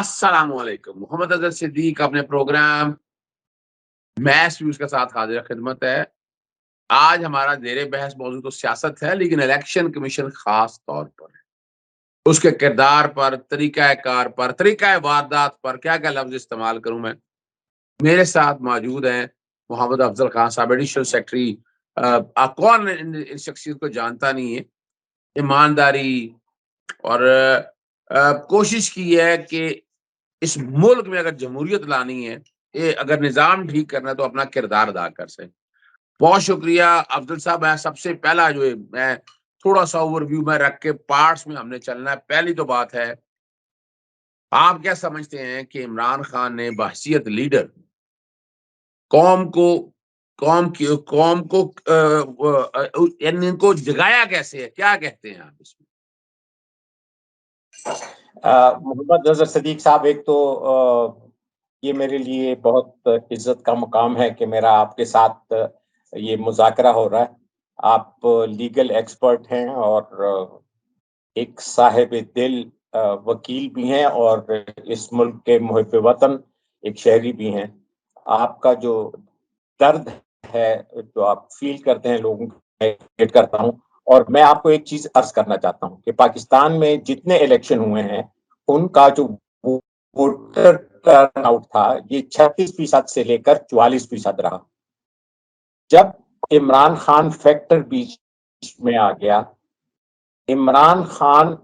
السلام علیکم. محمد اظہر صدیق اپنے پروگرام میس ویوز کے ساتھ حاضر خدمت ہے. آج ہمارا زیر بحث موضوع تو سیاست ہے، لیکن الیکشن کمیشن خاص طور پر ہے. اس کے کردار پر، طریقہ کار پر، طریقہ واردات پر کیا کیا لفظ استعمال کروں میں. میرے ساتھ موجود ہیں محمد افضل خان صاحب، ایڈیشنل سیکرٹری. کون ان شخصیت کو جانتا نہیں ہے. ایمانداری اور کوشش کی ہے کہ اس ملک میں اگر جمہوریت لانی ہے، اگر نظام ٹھیک کرنا ہے تو اپنا کردار ادا کر سکے. بہت شکریہ افضل صاحب. میں سب سے پہلا جو ہے میں تھوڑا سا اوور ویو میں رکھ کے پارٹس میں ہم نے چلنا ہے. پہلی تو بات ہے، آپ کیا سمجھتے ہیں کہ عمران خان نے بحیثیت لیڈر قوم کو جگایا کیسے ہے؟ کیا کہتے ہیں آپ اس میں؟ محمد اظہر صدیق صاحب، ایک تو یہ میرے لیے بہت عزت کا مقام ہے کہ میرا آپ کے ساتھ یہ مذاکرہ ہو رہا ہے. آپ لیگل ایکسپرٹ ہیں اور ایک صاحب دل وکیل بھی ہیں اور اس ملک کے محب وطن ایک شہری بھی ہیں. آپ کا جو درد ہے جو آپ فیل کرتے ہیں لوگوں کو کرتا ہوں. اور میں آپ کو ایک چیز عرض کرنا چاہتا ہوں کہ پاکستان میں جتنے الیکشن ہوئے ہیں ان کا جو ووٹر ٹرن آؤٹ تھا یہ 36% سے لے کر 44% رہا. جب عمران خان فیکٹر بیچ میں آ گیا، عمران خان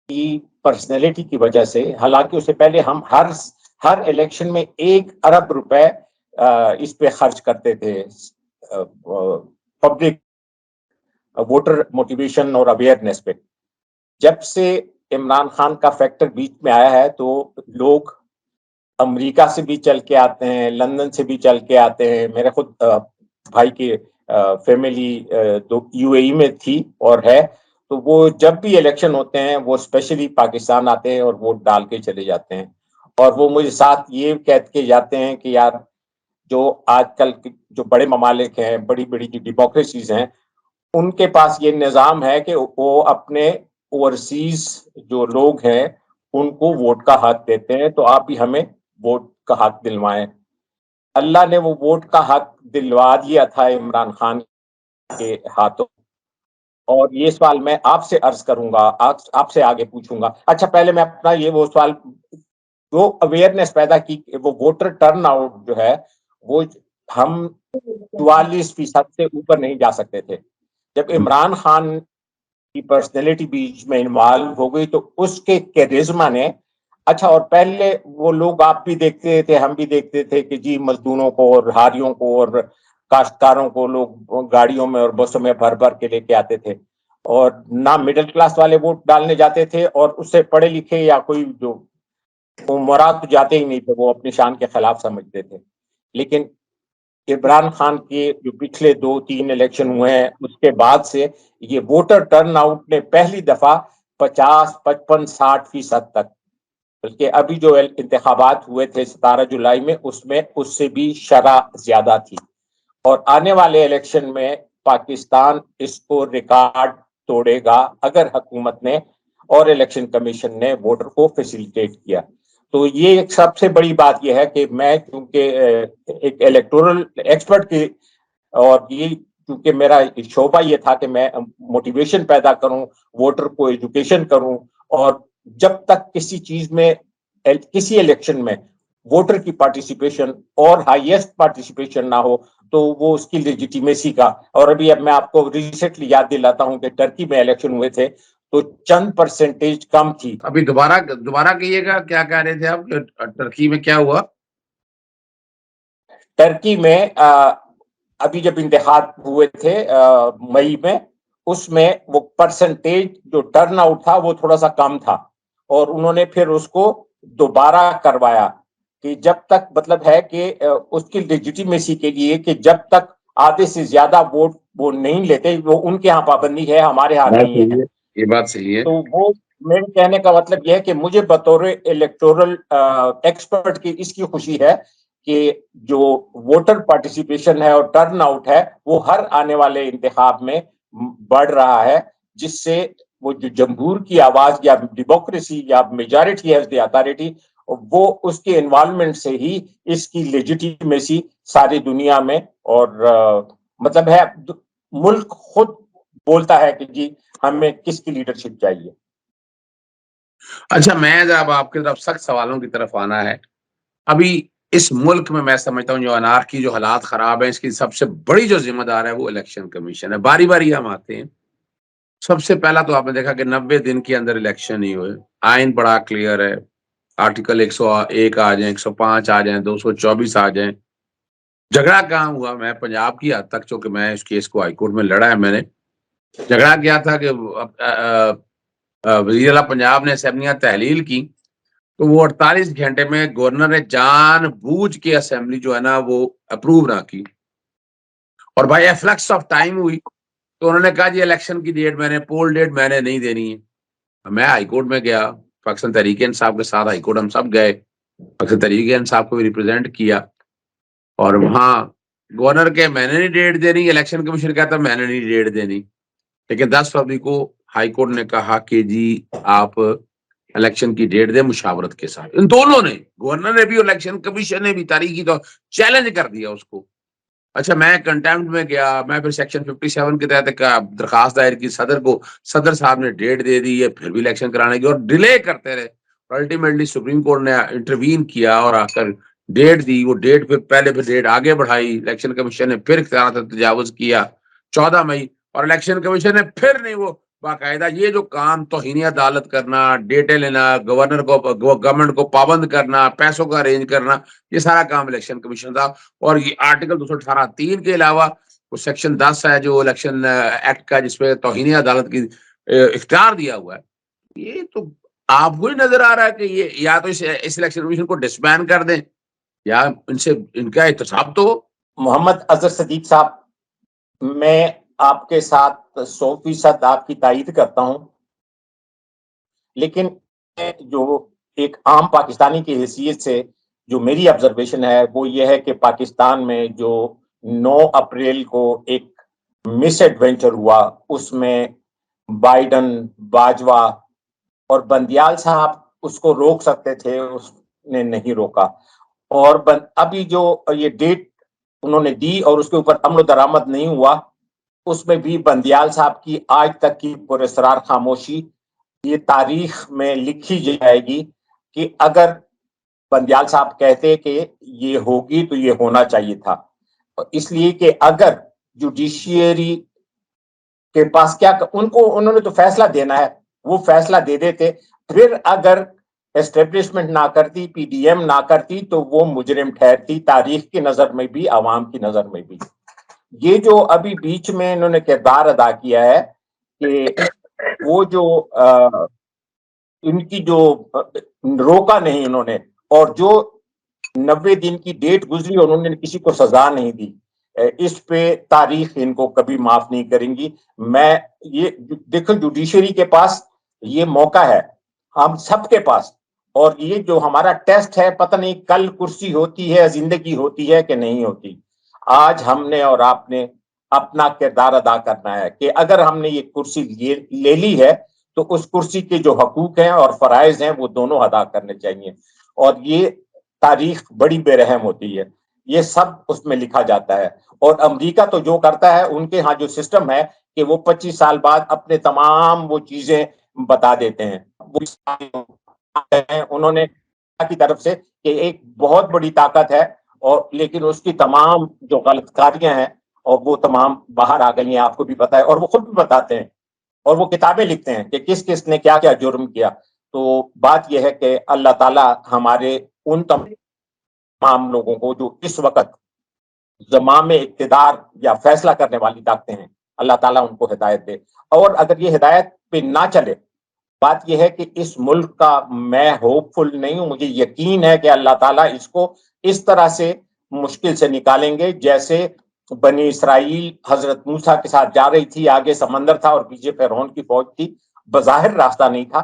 کی پرسنالٹی کی وجہ سے، حالانکہ اس سے پہلے ہم ہر الیکشن میں 1 ارب روپے اس پہ خرچ کرتے تھے پبلک ووٹر موٹیویشن اور اویئرنیس پہ. جب سے عمران خان کا فیکٹر بیچ میں آیا ہے تو لوگ امریکہ سے بھی چل کے آتے ہیں، لندن سے بھی چل کے آتے ہیں. میرے خود بھائی کی فیملی یو اے ای میں تھی اور ہے، تو وہ جب بھی الیکشن ہوتے ہیں وہ اسپیشلی پاکستان آتے ہیں اور ووٹ ڈال کے چلے جاتے ہیں. اور وہ مجھے ساتھ یہ کہہ کے جاتے ہیں کہ یار جو آج کل جو بڑے ممالک ہیں، بڑی بڑی جو ڈیموکریسیز ہیں، ان کے پاس یہ نظام ہے کہ وہ اپنے اوورسیز جو لوگ ہیں ان کو ووٹ کا حق دیتے ہیں، تو آپ بھی ہمیں ووٹ کا حق دلوائیں. اللہ نے وہ ووٹ کا حق دلوا دیا تھا عمران خان کے ہاتھوں. اور یہ سوال میں آپ سے عرض کروں گا، آپ سے آگے پوچھوں گا. اچھا، پہلے میں اپنا وہ سوال، جو اویئرنیس پیدا کی، وہ ووٹر ٹرن آؤٹ جو ہے وہ ہم 44% سے اوپر نہیں جا سکتے تھے. جب عمران خان کی پرسنالٹی بیچ میں انوالو ہو گئی تو اس کے کیریزما نے، اچھا، اور پہلے وہ لوگ آپ بھی دیکھتے تھے، ہم بھی دیکھتے تھے کہ جی مزدوروں کو اور ہاریوں کو اور کاشتکاروں کو لوگ گاڑیوں میں اور بسوں میں بھر بھر کے لے کے آتے تھے، اور نہ مڈل کلاس والے ووٹ ڈالنے جاتے تھے اور اس سے پڑھے لکھے یا کوئی جو مراد جاتے ہی نہیں تھے، وہ اپنی شان کے خلاف سمجھتے تھے. لیکن عمران خان کے جو پچھلے 2-3 الیکشن ہوئے ہیں اس کے بعد سے یہ ووٹر ٹرن آؤٹ نے پہلی دفعہ 50, 55, 60% تک، بلکہ ابھی جو انتخابات ہوئے تھے 17 جولائی میں، اس میں اس سے بھی شرح زیادہ تھی. اور آنے والے الیکشن میں پاکستان اس کو ریکارڈ توڑے گا اگر حکومت نے اور الیکشن کمیشن نے ووٹر کو فیسیلیٹیٹ کیا. تو یہ ایک سب سے بڑی بات یہ ہے کہ میں کیونکہ ایک الیکٹورل ایکسپرٹ کی، اور یہ کیونکہ میرا شعبہ یہ تھا کہ میں موٹیویشن پیدا کروں، ووٹر کو ایجوکیشن کروں، اور جب تک کسی چیز میں، کسی الیکشن میں ووٹر کی پارٹیسپیشن اور ہائیسٹ پارٹیسپیشن نہ ہو تو وہ اس کی لیجیٹیمیسی کا. اور ابھی اب میں آپ کو ریسنٹلی یاد دلاتا ہوں کہ ٹرکی میں الیکشن ہوئے تھے تو چند پرسنٹیج کم تھی. ابھی دوبارہ کہیے گا، کیا کہہ رہے تھے آپ؟ ٹرکی میں کیا ہوا؟ ٹرکی میں ابھی جب انتخاب ہوئے تھے مئی میں، اس میں وہ پرسنٹیج جو ٹرن آؤٹ تھا وہ تھوڑا سا کم تھا، اور انہوں نے پھر اس کو دوبارہ کروایا کہ جب تک، مطلب ہے کہ اس کی لیجیٹیمیسی کے لیے کہ جب تک آدھے سے زیادہ ووٹ وہ نہیں لیتے، وہ ان کے ہاں پابندی ہے، ہمارے ہاں نہیں ہے. یہ بات صحیح ہے. تو وہ میرے کہنے کا مطلب یہ ہے کہ مجھے بطور الیکٹورل ایکسپرٹ کی اس کی خوشی ہے کہ جو ووٹر پارٹیسپیشن ہے اور ٹرن آؤٹ ہے وہ ہر آنے والے انتخاب میں بڑھ رہا ہے، جس سے وہ جو جمہور کی آواز یا ڈیموکریسی یا میجارٹی ہیز دی اتھارٹی، وہ اس کے انوالومنٹ سے ہی اس کی لیجیٹیمیسی ساری دنیا میں اور مطلب ہے ملک خود بولتا ہے کہ جی ہمیں کس کی لیڈرشپ چاہیے. اچھا میں جب آپ کی طرف سخت سوالوں کی طرف آنا ہے, ابھی اس ملک میں سمجھتا ہوں جو انارکی جو حالات خراب ہیں اس کی سب سے بڑی جو ذمہ دار ہے وہ الیکشن کمیشن ہے. باری باری ہم آتے ہیں. سب سے پہلا تو آپ نے دیکھا کہ 90 دن کے اندر الیکشن نہیں ہوئے. آئین بڑا کلیئر ہے, آرٹیکل 101 آ جائیں, 105 آ جائیں, 224 آ جائیں. جھگڑا کہاں ہوا؟ میں پنجاب کی حد تک, چونکہ میں اس کیس کو ہائی کورٹ میں لڑا ہے, میں نے جھگڑا کیا تھا کہ وزیر اعلیٰ پنجاب نے اسمبلیاں تحلیل کی تو وہ 48 گھنٹے میں گورنر نے جان بوجھ کے اسمبلی جو ہے نا وہ اپروو نہ کی, اور بھائی فلکس آف ٹائم ہوئی تو انہوں نے کہا جی الیکشن کی ڈیٹ میں نے پول ڈیٹ میں نے نہیں دینی ہے. میں ہائی کورٹ میں گیا, پاکستان تحریک انصاف کے ساتھ ہائی کورٹ ہم سب گئے, پاکستان تحریک انصاف کو بھی ریپرزینٹ کیا, اور وہاں گورنر کے میں نے نہیں ڈیٹ دینی, الیکشن کمیشن کہتا میں نے نہیں ڈیٹ دینی. لیکن 10 فروری کو ہائی کورٹ نے کہا کہ جی آپ الیکشن کی ڈیٹ دیں مشاورت کے ساتھ. ان دونوں نے, گورنر نے بھی, الیکشن کمیشن نے بھی, تاریخی طور چیلنج کر دیا اس کو. اچھا میں کنٹیمپٹ میں گیا, میں پھر سیکشن 57 کے تحت درخواست دائر کی صدر کو, صدر صاحب نے ڈیٹ دے دی ہے, پھر بھی الیکشن کرانے کی اور ڈیلے کرتے رہے. الٹیمیٹلی سپریم کورٹ نے انٹروین کیا اور آ کر ڈیٹ دی. وہ ڈیٹ پھر پہلے پھر ڈیٹ آگے بڑھائی, الیکشن کمیشن نے پھر اختیارات تجاوز کیا 14 مئی, اور الیکشن کمیشن نے پھر نہیں, وہ باقاعدہ یہ جو کام توہین عدالت کرنا, ڈیٹیں لینا, گورنر کو گورنمنٹ کو پابند کرنا, پیسوں کا ارینج کرنا, یہ سارا کام الیکشن کمیشن تھا. اور یہ آرٹیکل 218(3) کے علاوہ وہ سیکشن 10 ہے جو الیکشن ایکٹ کا, جس پہ توہین عدالت کی اختیار دیا ہوا ہے. یہ تو آپ کو ہی نظر آ رہا ہے کہ یہ یا تو اس الیکشن کمیشن کو ڈسبینڈ کر دیں یا ان سے ان کا احتساب تو. محمد اظہر صدیق صاحب, میں آپ کے ساتھ 100% آپ کی تائید کرتا ہوں, لیکن جو ایک عام پاکستانی کی حیثیت سے جو میری آبزرویشن ہے وہ یہ ہے کہ پاکستان میں جو 9 اپریل کو ایک مس ایڈونچر ہوا, اس میں بائیڈن, باجوہ اور بندیال صاحب اس کو روک سکتے تھے, اس نے نہیں روکا. اور ابھی جو یہ ڈیٹ انہوں نے دی اور اس کے اوپر عمل و درآمد نہیں ہوا, اس میں بھی بندیال صاحب کی آج تک کی پراسرار خاموشی یہ تاریخ میں لکھی جائے گی کہ اگر بندیال صاحب کہتے کہ یہ ہوگی تو یہ ہونا چاہیے تھا. اس لیے کہ اگر جوڈیشیری کے پاس کیا, انہوں نے تو فیصلہ دینا ہے, وہ فیصلہ دے دیتے. پھر اگر اسٹیبلشمنٹ نہ کرتی, پی ڈی ایم نہ کرتی, تو وہ مجرم ٹھہرتی تاریخ کی نظر میں بھی, عوام کی نظر میں بھی. یہ جو ابھی بیچ میں انہوں نے کردار ادا کیا ہے کہ وہ جو ان کی جو روکا نہیں انہوں نے, اور جو 90 دن کی ڈیٹ گزری انہوں نے کسی کو سزا نہیں دی, اس پہ تاریخ ان کو کبھی معاف نہیں کریں گی. میں یہ دیکھو, جوڈیشری کے پاس یہ موقع ہے, ہم سب کے پاس, اور یہ جو ہمارا ٹیسٹ ہے, پتہ نہیں کل کرسی ہوتی ہے, زندگی ہوتی ہے کہ نہیں ہوتی. آج ہم نے اور آپ نے اپنا کردار ادا کرنا ہے کہ اگر ہم نے یہ کرسی لے لی ہے تو اس کرسی کے جو حقوق ہیں اور فرائض ہیں وہ دونوں ادا کرنے چاہیے. اور یہ تاریخ بڑی بے رحم ہوتی ہے, یہ سب اس میں لکھا جاتا ہے. اور امریکہ تو جو کرتا ہے, ان کے ہاں جو سسٹم ہے کہ وہ 25 سال بعد اپنے تمام وہ چیزیں بتا دیتے ہیں. انہوں نے کی طرف سے کہ ایک بہت بڑی طاقت ہے, اور لیکن اس کی تمام جو غلط کاریاں ہیں اور وہ تمام باہر آ گئی ہیں, آپ کو بھی پتا ہے, اور وہ خود بھی بتاتے ہیں, اور وہ کتابیں لکھتے ہیں کہ کس کس نے کیا کیا جرم کیا. تو بات یہ ہے کہ اللہ تعالیٰ ہمارے ان تمام لوگوں کو جو اس وقت زمام اقتدار یا فیصلہ کرنے والی طاقتیں ہیں, اللہ تعالیٰ ان کو ہدایت دے. اور اگر یہ ہدایت پہ نہ چلے, بات یہ ہے کہ اس ملک کا میں ہوپ فل نہیں ہوں, مجھے یقین ہے کہ اللہ تعالیٰ اس کو اس طرح سے مشکل سے نکالیں گے جیسے بنی اسرائیل حضرت موسیٰ کے ساتھ جا رہی تھی, آگے سمندر تھا اور پیچھے فرعون کی فوج تھی, بظاہر راستہ نہیں تھا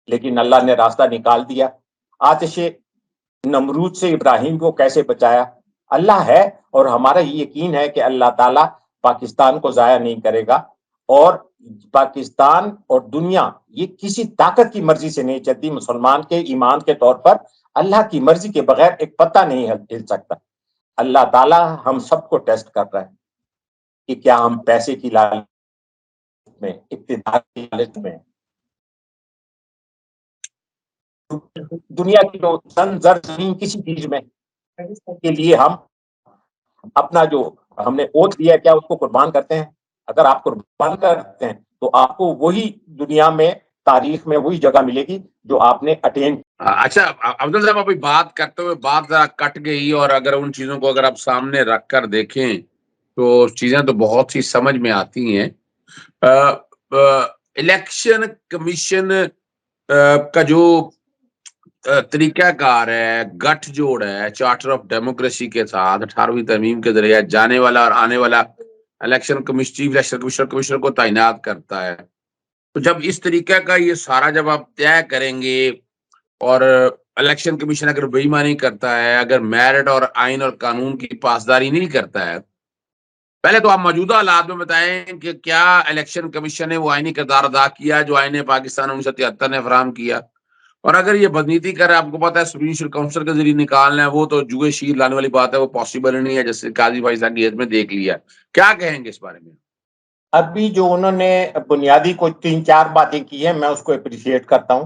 لیکن اللہ نے راستہ نکال دیا. آتش نمرود سے ابراہیم کو کیسے بچایا, اللہ ہے. اور ہمارا یہ یقین ہے کہ اللہ تعالیٰ پاکستان کو ضائع نہیں کرے گا, اور پاکستان اور دنیا یہ کسی طاقت کی مرضی سے نہیں چلتی. مسلمان کے ایمان کے طور پر اللہ کی مرضی کے بغیر ایک پتہ نہیں ہل سکتا. اللہ تعالیٰ ہم سب کو ٹیسٹ کر رہا ہے کہ کیا ہم پیسے کی لالچ میں، اقتدار کی لالچ میں، دنیا کی جو زر زمین کسی چیز میں کے لیے ہم اپنا جو ہم نے اوتھ دیا کیا اس کو قربان کرتے ہیں. اگر آپ قربان کرتے ہیں تو آپ کو وہی دنیا میں تاریخ میں وہی جگہ ملے گی جو آپ نے اٹین. اچھا افضل صاحب، ابھی بات کرتے ہوئے بات ذرا کٹ گئی، اور اگر ان چیزوں کو اگر آپ سامنے رکھ کر دیکھیں تو چیزیں تو بہت سی سمجھ میں آتی ہیں. الیکشن کمیشن کا جو طریقہ کار ہے، گٹھ جوڑ ہے چارٹر آف ڈیموکریسی کے ساتھ 18ویں ترمیم کے ذریعے جانے والا اور آنے والا الیکشن کمشنر کو تعینات کرتا ہے. تو جب اس طریقہ کا یہ سارا جب آپ طے کریں گے اور الیکشن کمیشن اگر بے ایمانی کرتا ہے، اگر میرٹ اور آئین اور قانون کی پاسداری نہیں کرتا ہے، پہلے تو آپ موجودہ حالات میں بتائیں کہ کیا الیکشن کمیشن نے وہ آئینی کردار ادا کیا جو آئین پاکستان 1973 نے فراہم کیا؟ اور اگر یہ بدنیتی کر رہا ہے، آپ کو پتا ہے سپریم کاؤنسل کے ذریعے نکالنا ہے، وہ تو جوئے شیر لانے والی بات ہے، وہ پاسبل نہیں ہے، جیسے قاضی بھائی صاحب کی میں دیکھ لیا. کیا کہیں گے اس بارے میں؟ ابھی جو انہوں نے بنیادی کوئی 3-4 باتیں کی ہیں میں اس کو اپریشیٹ کرتا ہوں،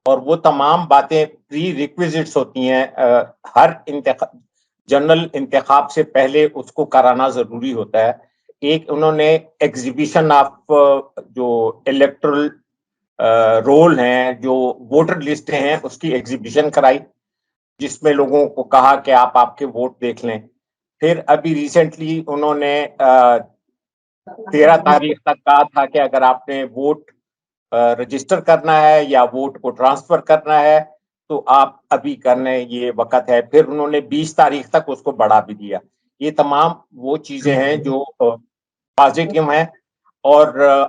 اور وہ تمام باتیں پری ریکویزٹس ہوتی ہیں. ہر جنرل انتخاب سے پہلے اس کو کرانا ضروری ہوتا ہے. ایک انہوں نے ایگزیبیشن آف جو الیکٹرل رول ہیں، جو ووٹر لسٹیں ہیں، اس کی ایگزیبیشن کرائی، جس میں لوگوں کو کہا کہ آپ کے ووٹ دیکھ لیں. پھر ابھی ریسنٹلی انہوں نے 13 تاریخ تک کہا تھا کہ اگر آپ نے ووٹ رجسٹر کرنا ہے یا ووٹ کو ٹرانسفر کرنا ہے تو آپ ابھی کرنے یہ وقت ہے. پھر انہوں نے 20 تاریخ تک اس کو بڑھا بھی دیا. یہ تمام وہ چیزیں ہیں جو پازیٹیو ہیں، اور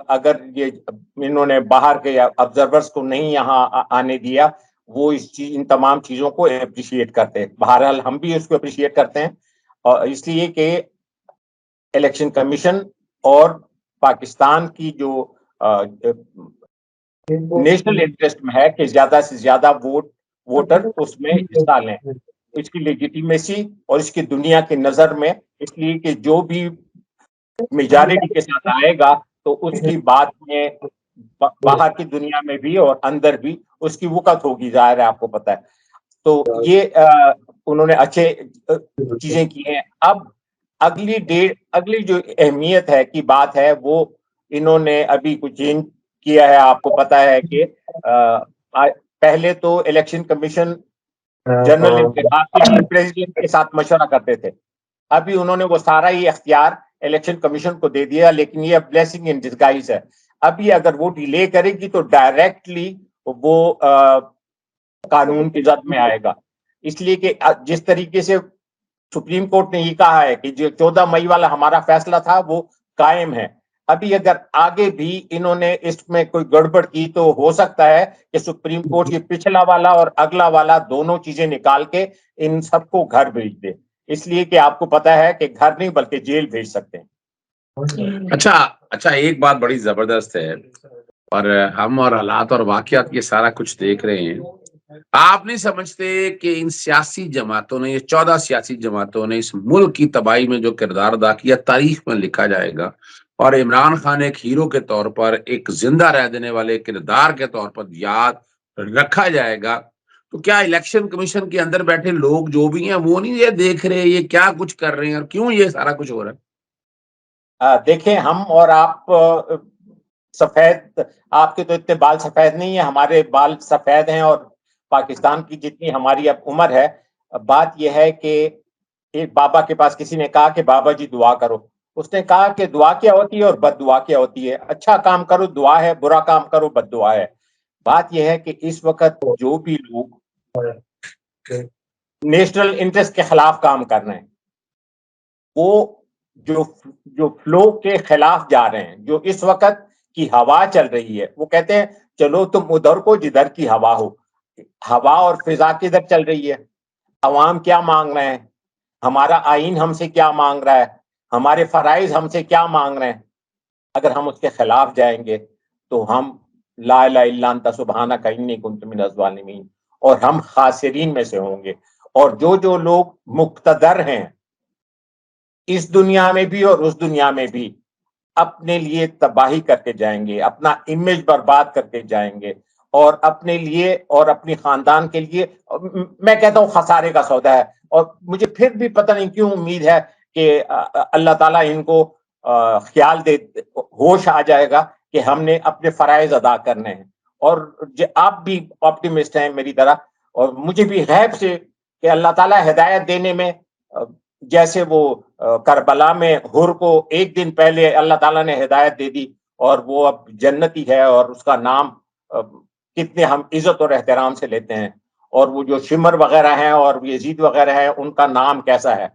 اگر یہ انہوں نے باہر کے آبزرورز کو نہیں یہاں آنے دیا، وہ ان تمام چیزوں کو اپریشیٹ کرتے ہیں. بہرحال ہم بھی اس کو اپریشیٹ کرتے ہیں، اور اس لیے کہ الیکشن کمیشن اور پاکستان کی جو نیشنل انٹرسٹ میں ہے کہ زیادہ سے زیادہ ووٹر اس میں حصہ لیں، اس کی لیجیٹیمیسی اور اس کی دنیا کی نظر میں، اس لیے کہ جو بھی میجارٹی کے ساتھ آئے گا تو اس کی بات میں باہر کی دنیا میں بھی اور اندر بھی اس کی وقت ہوگی، ظاہر ہے آپ کو پتہ ہے. تو یہ انہوں نے اچھے چیزیں کی ہیں. اب اگلی جو اہمیت ہے کی بات ہے، وہ انہوں نے ابھی کچھ چینج کیا ہے. آپ کو پتا ہے کہ پہلے تو الیکشن کمیشن جنرل انتخاب کے لیے پریزیڈنٹ کے ساتھ مشورہ کرتے تھے. ابھی انہوں نے وہ سارا ہی اختیار الیکشن کمیشن کو دے دیا، لیکن یہ بلیسنگ ان ڈسگائز ہے. ابھی اگر وہ ڈیلے کرے گی تو ڈائریکٹلی وہ قانون کی زد میں آئے گا. اس لیے کہ جس طریقے سے سپریم کورٹ نے یہ کہا ہے کہ جو 14 مئی والا ہمارا فیصلہ تھا وہ قائم ہے. ابھی اگر آگے بھی انہوں نے اس میں کوئی گڑبڑ کی تو ہو سکتا ہے کہ سپریم کورٹ یہ پچھلا والا اور اگلا والا دونوں چیزیں نکال کے ان سب کو گھر بھیج دے. اس لیے کہ آپ کو پتا ہے کہ گھر نہیں بلکہ جیل بھیج سکتے ہیں. اچھا ایک بات بڑی زبردست ہے، اور ہم اور حالات اور واقعات یہ سارا کچھ دیکھ رہے ہیں. آپ نہیں سمجھتے کہ ان سیاسی جماعتوں نے، یہ 14 سیاسی جماعتوں نے اس ملک کی تباہی میں جو کردار ادا کیا تاریخ میں لکھا جائے گا، اور عمران خان ایک ہیرو کے طور پر، ایک زندہ رہ دینے والے کردار کے طور پر یاد رکھا جائے گا؟ تو کیا الیکشن کمیشن کے اندر بیٹھے لوگ جو بھی ہیں وہ نہیں یہ دیکھ رہے یہ کیا کچھ کر رہے ہیں اور کیوں یہ سارا کچھ ہو رہا ہے؟ دیکھیں، ہم اور آپ سفید، آپ کے تو اتنے بال سفید نہیں ہیں، ہمارے بال سفید ہیں، اور پاکستان کی جتنی ہماری اب عمر ہے، بات یہ ہے کہ ایک بابا کے پاس کسی نے کہا کہ بابا جی دعا کرو. اس نے کہا کہ دعا کیا ہوتی ہے اور بد دعا کیا ہوتی ہے؟ اچھا کام کرو دعا ہے، برا کام کرو بد دعا ہے. بات یہ ہے کہ اس وقت جو بھی لوگ نیشنل انٹرسٹ کے خلاف کام کر رہے ہیں، وہ جو فلو کے خلاف جا رہے ہیں، جو اس وقت کی ہوا چل رہی ہے، وہ کہتے ہیں چلو تم ادھر کو جدھر کی ہوا ہو. ہوا اور فضا کدھر چل رہی ہے؟ عوام کیا مانگ رہے ہیں؟ ہمارا آئین ہم سے کیا مانگ رہا ہے؟ ہمارے فرائض ہم سے کیا مانگ رہے ہیں؟ اگر ہم اس کے خلاف جائیں گے تو ہم لا الہ الا انت سبحانک انی کنت من الظالمین، اور ہم خاسرین میں سے ہوں گے. اور جو لوگ مقتدر ہیں اس دنیا میں بھی اور اس دنیا میں بھی، اپنے لیے تباہی کر کے جائیں گے، اپنا امیج برباد کر کے جائیں گے، اور اپنے لیے اور اپنی خاندان کے لیے میں کہتا ہوں خسارے کا سودا ہے. اور مجھے پھر بھی پتہ نہیں کیوں امید ہے کہ اللہ تعالیٰ ان کو خیال دے، ہوش آ جائے گا کہ ہم نے اپنے فرائض ادا کرنے ہیں. اور آپ بھی آپٹیمسٹ ہیں میری طرح، اور مجھے بھی غیب سے کہ اللہ تعالیٰ ہدایت دینے میں، جیسے وہ کربلا میں حر کو ایک دن پہلے اللہ تعالیٰ نے ہدایت دے دی اور وہ اب جنتی ہے، اور اس کا نام کتنے ہم عزت اور احترام سے لیتے ہیں، اور وہ جو شمر وغیرہ ہیں اور یزید وغیرہ ہیں ان کا نام کیسا ہے.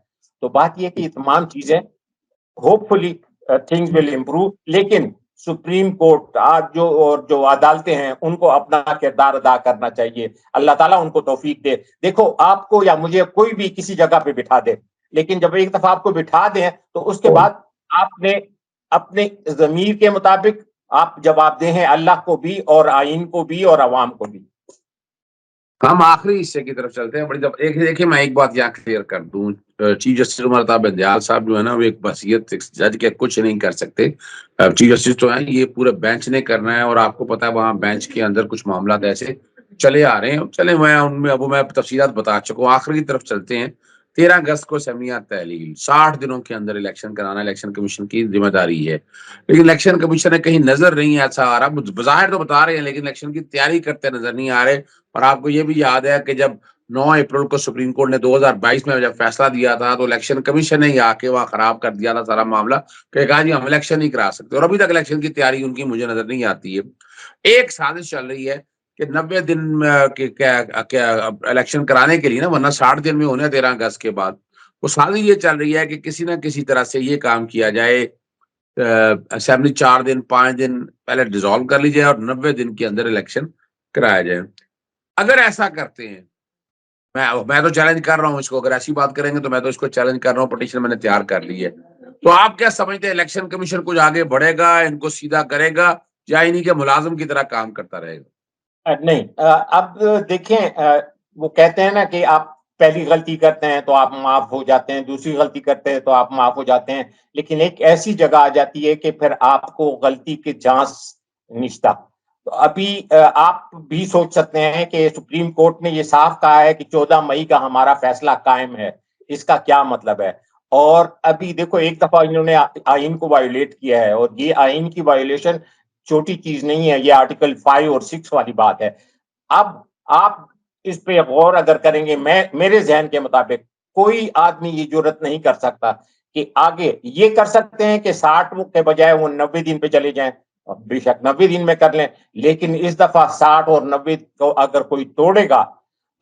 تو بات یہ کہ تمام چیزیں hope fully things will improve, لیکن سپریم کورٹ آج جو عدالتیں ہیں ان کو اپنا کردار ادا کرنا چاہیے. اللہ تعالیٰ ان کو توفیق دے. دیکھو آپ کو یا مجھے کوئی بھی کسی جگہ پہ بٹھا دے، لیکن جب ایک دفعہ آپ کو بٹھا دیں تو اس کے بعد آپ نے اپنے ضمیر کے مطابق آپ جواب دیں ہیں اللہ کو بھی اور آئین کو بھی اور عوام کو بھی. ہم آخری حصے کی طرف چلتے ہیں. بڑی دیکھیں میں ایک بات یہاں کلیئر کر دوں، چیف جسٹس عمر طاہر بندیال صاحب جو ہے نا وہ ایک وصیت جج کے کچھ نہیں کر سکتے. چیف جسٹس تو ہیں، یہ پورے بینچ نے کرنا ہے، اور آپ کو پتا ہے وہاں بینچ کے اندر کچھ معاملات ایسے چلے آ رہے ہیں. چلے میں ان میں اب میں تفصیلات بتا چکا ہوں. آخری کی طرف چلتے ہیں. 13 اگست کو اسمبلیاں تحلیل، 60 دنوں کے اندر الیکشن کرانا الیکشن کمیشن کی ذمہ داری ہے. لیکن الیکشن کمیشن نے کہیں نظر نہیں ایسا آ رہا، بظاہر تو بتا رہے ہیں لیکن الیکشن کی تیاری کرتے نظر نہیں آ رہے. اور آپ کو یہ بھی یاد ہے کہ جب 9 اپریل کو سپریم کورٹ نے 2022 میں جب فیصلہ دیا تھا تو الیکشن کمیشن نے آ کے وہاں خراب کر دیا تھا سارا معاملہ، کہ کہا جی ہم الیکشن نہیں کرا سکتے. اور ابھی تک الیکشن کی تیاری ان کی مجھے نظر نہیں آتی ہے. ایک سازش چل رہی ہے کہ 90 دن الیکشن کرانے کے لیے نا، ورنہ 60 دن میں ہونے 13 اگست کے بعد. وہ سازش یہ چل رہی ہے کہ کسی نہ کسی طرح سے یہ کام کیا جائے، اسمبلی 4 دن 5 دن پہلے ڈیزالو کر لی جائے اور 90 دن کے اندر الیکشن کرایا جائے. اگر ایسا کرتے ہیں، میں تو چیلنج کر رہا ہوں اس کو، اگر ایسی بات کریں گے تو میں تو اس کو چیلنج کر رہا ہوں، پٹیشن میں نے تیار کر لی ہے. تو آپ کیا سمجھتے ہیں الیکشن کمیشن کچھ آگے بڑھے گا، ان کو سیدھا کرے گا، یا انہی کے ملازم کی طرح کام کرتا رہے گا؟ نہیں، اب دیکھیں، وہ کہتے ہیں نا کہ آپ پہلی غلطی کرتے ہیں تو آپ معاف ہو جاتے ہیں، دوسری غلطی کرتے ہیں تو آپ معاف ہو جاتے ہیں، لیکن ایک ایسی جگہ آ جاتی ہے کہ پھر آپ کو غلطی کے جانچ نشتا. تو ابھی آپ بھی سوچ سکتے ہیں کہ سپریم کورٹ نے یہ صاف کہا ہے کہ 14 مئی کا ہمارا فیصلہ قائم ہے. اس کا کیا مطلب ہے؟ اور ابھی دیکھو ایک دفعہ انہوں نے آئین کو وائولیٹ کیا ہے، اور یہ آئین کی وائولیشن چھوٹی چیز نہیں ہے، یہ آرٹیکل 5 اور 6 والی بات ہے. اب آپ اس پہ غور اگر کریں گے، میرے ذہن کے مطابق کوئی آدمی یہ جرت نہیں کر سکتا کہ آگے یہ کر سکتے ہیں کہ 60 کے بجائے وہ 90 دن پہ چلے جائیں. بے شک 90 دن میں کر لیں، لیکن اس دفعہ 60 اور 90 کو اگر کوئی توڑے گا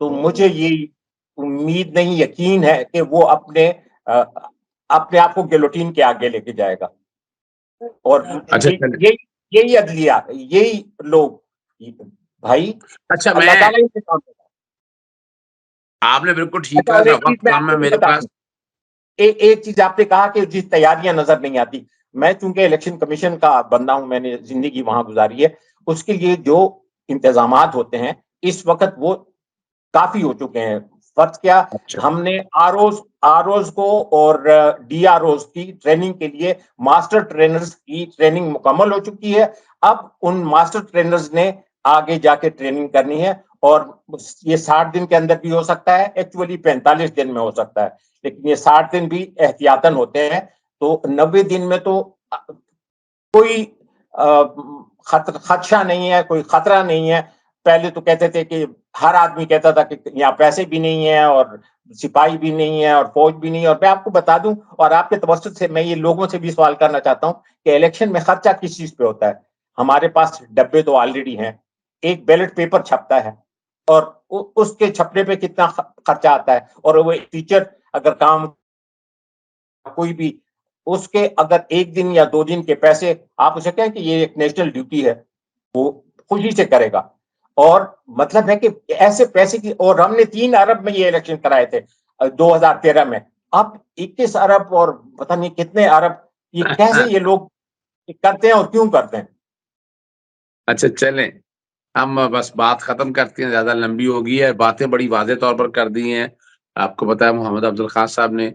تو مجھے یہ امید نہیں، یقین ہے کہ وہ اپنے آپ کو گیلوٹین کے آگے لے کے جائے گا. اور یہی عدلیہ، یہی لوگ بھائی، اچھا، اللہ تعالیٰ سے کام کرتا ہے. آپ نے بالکل ٹھیک کہا، وقت کم ہے میرے پاس. ایک چیز آپ نے کہا کہ جس تیاریاں نظر نہیں آتی. میں چونکہ الیکشن کمیشن کا بندہ ہوں، میں نے زندگی وہاں گزاری ہے، اس کے لیے جو انتظامات ہوتے ہیں اس وقت وہ کافی ہو چکے ہیں. فرض کیا، ہم نے آر اوز کو اور ڈی آر اوز کی ٹریننگ کے لیے ماسٹر ٹرینرز کی ٹریننگ مکمل ہو چکی ہے. اب ان ماسٹر ٹرینرز نے آگے جا کے ٹریننگ کرنی ہے، اور یہ 60 دن کے اندر بھی ہو سکتا ہے، ایکچولی 45 دن میں ہو سکتا ہے، لیکن یہ 60 دن بھی احتیاطاً ہوتے ہیں. تو 90 دن میں تو کوئی خدشہ نہیں ہے، کوئی خطرہ نہیں ہے. پہلے تو کہتے تھے کہ ہر آدمی کہتا تھا کہ یہاں پیسے بھی نہیں ہیں اور سپاہی بھی نہیں ہے اور فوج بھی نہیں ہے. اور میں آپ کو بتا دوں، اور آپ کے توسط سے میں یہ لوگوں سے بھی سوال کرنا چاہتا ہوں کہ الیکشن میں خرچہ کس چیز پہ ہوتا ہے؟ ہمارے پاس ڈبے تو آلریڈی ہیں، ایک بیلٹ پیپر چھپتا ہے اور اس کے چھپنے پہ کتنا خرچہ آتا ہے. اور وہ ٹیچر اگر کام کوئی بھی، اس کے اگر 1 دن یا 2 دن کے پیسے آپ اسے کہیں کہ یہ ایک نیشنل ڈیوٹی ہے، وہ خوشی سے کرے گا. اور مطلب ہے کہ ایسے پیسے کی، اور ہم نے 3 ارب میں یہ الیکشن کرائے تھے 2013 میں، اب 21 ارب اور پتہ نہیں کتنے ارب. یہ کیسے یہ لوگ کہ کرتے ہیں اور کیوں کرتے ہیں؟ اچھا چلیں ہم بس بات ختم کرتے ہیں, زیادہ لمبی ہو گئی ہے, باتیں بڑی واضح طور پر کر دی ہیں. آپ کو پتا ہے محمد افضل خان صاحب نے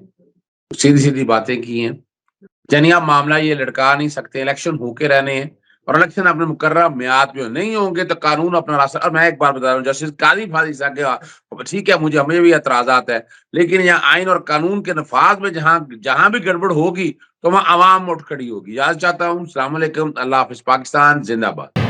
سیدھی سیدھی باتیں کی ہیں. یعنی آپ معاملہ یہ لڑکا نہیں سکتے, الیکشن ہو کے رہنے ہیں اور الیکشن اپنے مقررہ میعاد پہ نہیں ہوں گے تو قانون اپنا راستہ. اور میں ایک بار بتا رہا ہوں, جسٹس قاضی فاضل صاحب ٹھیک ہے ہمیں بھی اعتراضات ہے, لیکن یہاں آئین اور قانون کے نفاذ میں جہاں بھی گڑبڑ ہوگی تو وہاں عوام اٹھ کھڑی ہوگی. یاد چاہتا ہوں. السلام علیکم, اللہ حافظ, پاکستان زندہ باد.